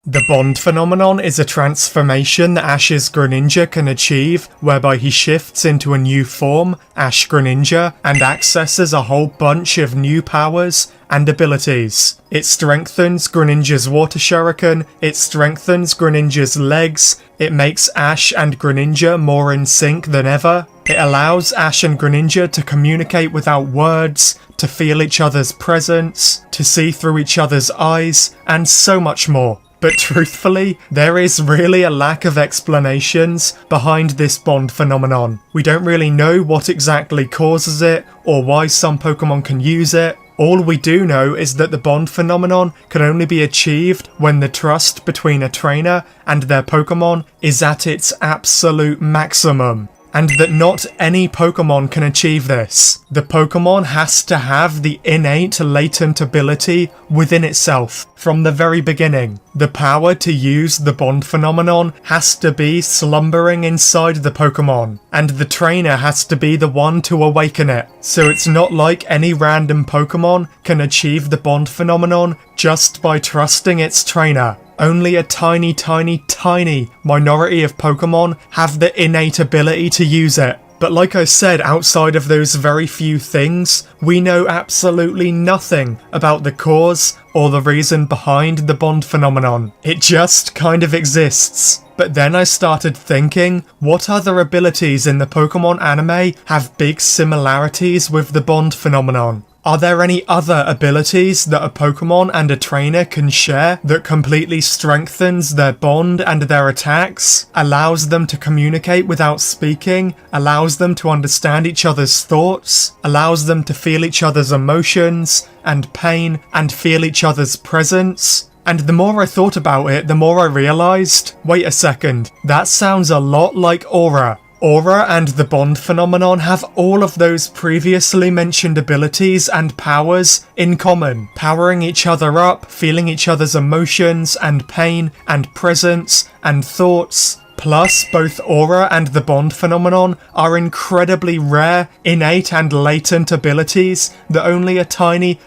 The bond phenomenon is a transformation that Ash's Greninja can achieve, whereby he shifts into a new form, Ash-Greninja, and accesses a whole bunch of new powers and abilities. It strengthens Greninja's Water Shuriken, it strengthens Greninja's legs, it makes Ash and Greninja more in sync than ever, it allows Ash and Greninja to communicate without words, to feel each other's presence, to see through each other's eyes, and so much more. But truthfully, there is really a lack of explanations behind this bond phenomenon. We don't really know what exactly causes it, or why some Pokemon can use it. All we do know is that the bond phenomenon can only be achieved when the trust between a trainer and their Pokemon is at its absolute maximum. And that not any Pokemon can achieve this. The Pokemon has to have the innate latent ability within itself from the very beginning. The power to use the bond phenomenon has to be slumbering inside the Pokemon, and the trainer has to be the one to awaken it. So it's not like any random Pokemon can achieve the bond phenomenon just by trusting its trainer. Only a tiny minority of Pokemon have the innate ability to use it. But like I said, outside of those very few things, we know absolutely nothing about the cause or the reason behind the bond phenomenon. It just kind of exists. But then I started thinking, what other abilities in the Pokemon anime have big similarities with the bond phenomenon? Are there any other abilities that a Pokemon and a trainer can share that completely strengthens their bond and their attacks, allows them to communicate without speaking, allows them to understand each other's thoughts, allows them to feel each other's emotions and pain and feel each other's presence? And the more I thought about it, the more I realised, wait a second, that sounds a lot like Aura. Aura and the bond phenomenon have all of those previously mentioned abilities and powers in common, powering each other up, feeling each other's emotions and pain and presence and thoughts. Plus, both Aura and the bond phenomenon are incredibly rare, innate and latent abilities that only a tiny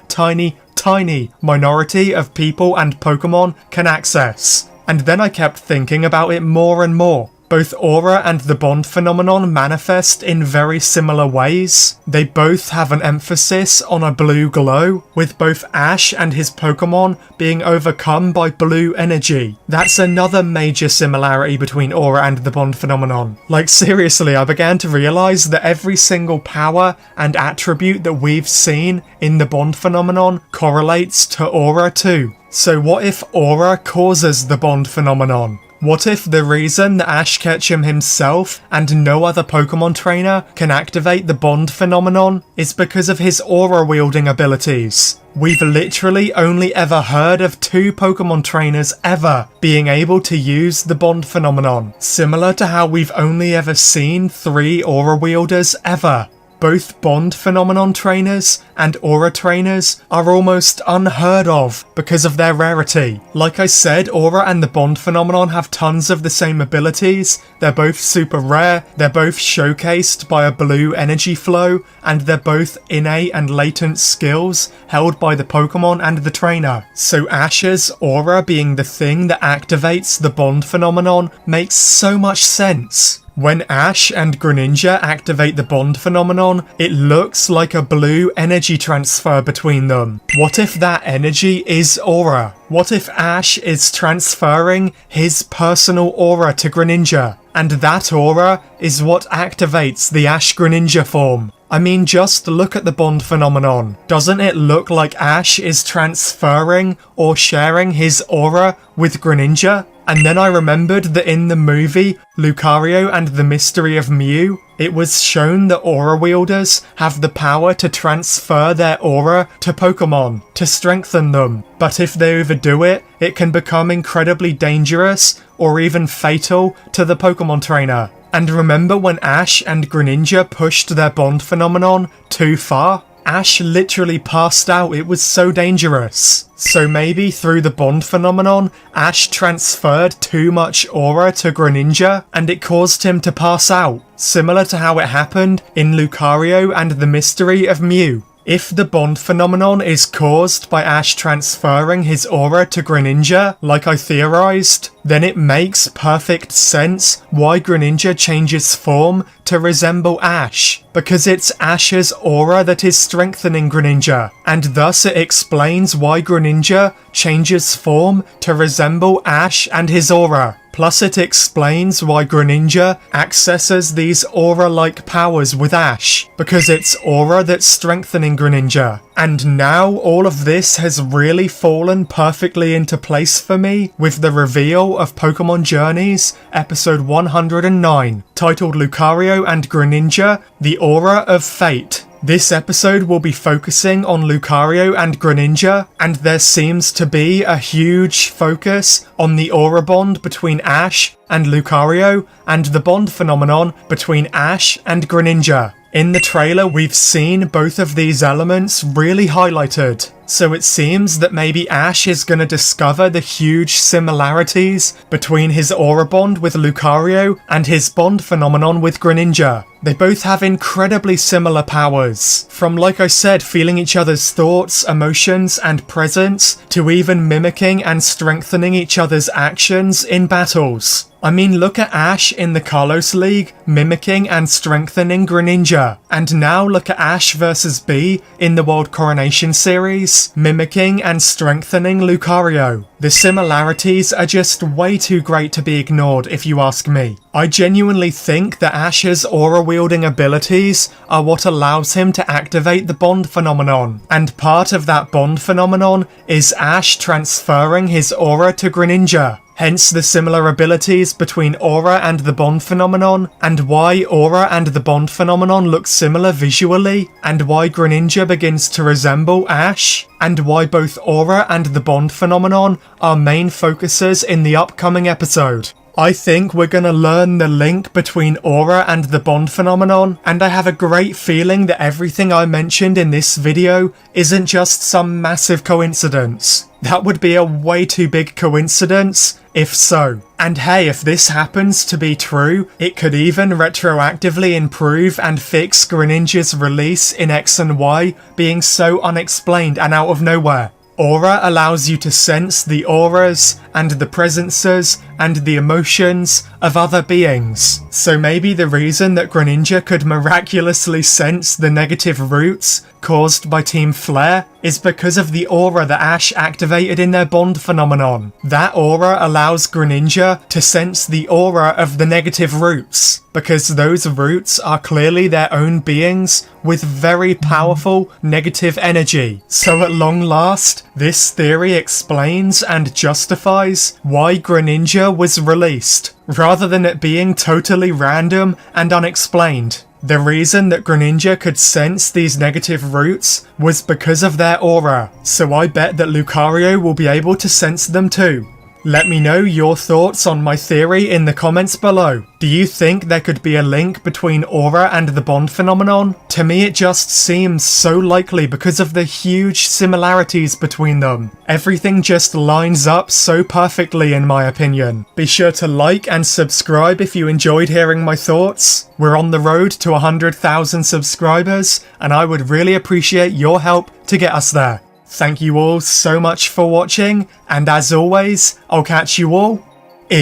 minority of people and Pokemon can access. And then I kept thinking about it more and more. Both Aura and the bond phenomenon manifest in very similar ways. They both have an emphasis on a blue glow, with both Ash and his Pokemon being overcome by blue energy. That's another major similarity between Aura and the bond phenomenon. Like seriously, I began to realise that every single power and attribute that we've seen in the bond phenomenon correlates to Aura too. So what if Aura causes the bond phenomenon? What if the reason that Ash Ketchum himself and no other Pokemon trainer can activate the bond phenomenon is because of his aura-wielding abilities? We've literally only ever heard of 2 Pokemon trainers ever being able to use the bond phenomenon, similar to how we've only ever seen 3 aura-wielders ever. Both bond phenomenon trainers and aura trainers are almost unheard of because of their rarity. Like I said, Aura and the bond phenomenon have tons of the same abilities, they're both super rare, they're both showcased by a blue energy flow, and they're both innate and latent skills held by the Pokemon and the trainer. So Ash's Aura being the thing that activates the bond phenomenon makes so much sense. When Ash and Greninja activate the bond phenomenon, it looks like a blue energy transfer between them. What if that energy is Aura? What if Ash is transferring his personal aura to Greninja, and that aura is what activates the Ash-Greninja form? I mean, just look at the bond phenomenon. Doesn't it look like Ash is transferring or sharing his aura with Greninja? And then I remembered that in the movie Lucario and the Mystery of Mew, it was shown that aura wielders have the power to transfer their aura to Pokemon, to strengthen them. But if they overdo it, it can become incredibly dangerous or even fatal to the Pokemon trainer. And remember when Ash and Greninja pushed their bond phenomenon too far? Ash literally passed out, it was so dangerous. So maybe through the bond phenomenon, Ash transferred too much aura to Greninja and it caused him to pass out, similar to how it happened in Lucario and the Mystery of Mew. If the bond phenomenon is caused by Ash transferring his aura to Greninja, like I theorized, then it makes perfect sense why Greninja changes form to resemble Ash, because it's Ash's aura that is strengthening Greninja, and thus it explains why Greninja changes form to resemble Ash and his aura. Plus it explains why Greninja accesses these aura-like powers with Ash, because it's aura that's strengthening Greninja. And now all of this has really fallen perfectly into place for me with the reveal of Pokemon Journeys episode 109, titled Lucario and Greninja, The Aura of Fate. This episode will be focusing on Lucario and Greninja, and there seems to be a huge focus on the aura bond between Ash and Lucario, and the bond phenomenon between Ash and Greninja. In the trailer, we've seen both of these elements really highlighted, so it seems that maybe Ash is going to discover the huge similarities between his aura bond with Lucario and his bond phenomenon with Greninja. They both have incredibly similar powers, from, like I said, feeling each other's thoughts, emotions, and presence, to even mimicking and strengthening each other's actions in battles. I mean, look at Ash in the Kalos League, mimicking and strengthening Greninja. And now look at Ash vs B in the World Coronation series, mimicking and strengthening Lucario. The similarities are just way too great to be ignored, if you ask me. I genuinely think that Ash's aura-wielding abilities are what allows him to activate the bond phenomenon. And part of that bond phenomenon is Ash transferring his aura to Greninja. Hence the similar abilities between aura and the bond phenomenon, and why aura and the bond phenomenon look similar visually, and why Greninja begins to resemble Ash, and why both aura and the bond phenomenon are main focuses in the upcoming episode. I think we're gonna learn the link between aura and the bond phenomenon, and I have a great feeling that everything I mentioned in this video isn't just some massive coincidence. That would be a way too big coincidence, if so. And hey, if this happens to be true, it could even retroactively improve and fix Greninja's release in X and Y being so unexplained and out of nowhere. Aura allows you to sense the auras and the presences and the emotions of other beings. So maybe the reason that Greninja could miraculously sense the negative roots caused by Team Flare is because of the aura that Ash activated in their bond phenomenon. That aura allows Greninja to sense the aura of the negative roots, because those roots are clearly their own beings with very powerful negative energy. So at long last, this theory explains and justifies why Greninja was released, rather than it being totally random and unexplained. The reason that Greninja could sense these negative roots was because of their aura, so I bet that Lucario will be able to sense them too. Let me know your thoughts on my theory in the comments below. Do you think there could be a link between aura and the bond phenomenon? To me it just seems so likely because of the huge similarities between them. Everything just lines up so perfectly in my opinion. Be sure to like and subscribe if you enjoyed hearing my thoughts. We're on the road to 100,000 subscribers, and I would really appreciate your help to get us there. Thank you all so much for watching, and as always, I'll catch you all in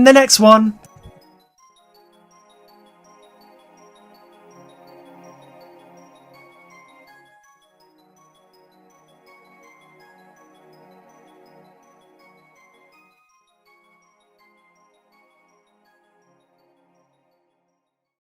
the next one.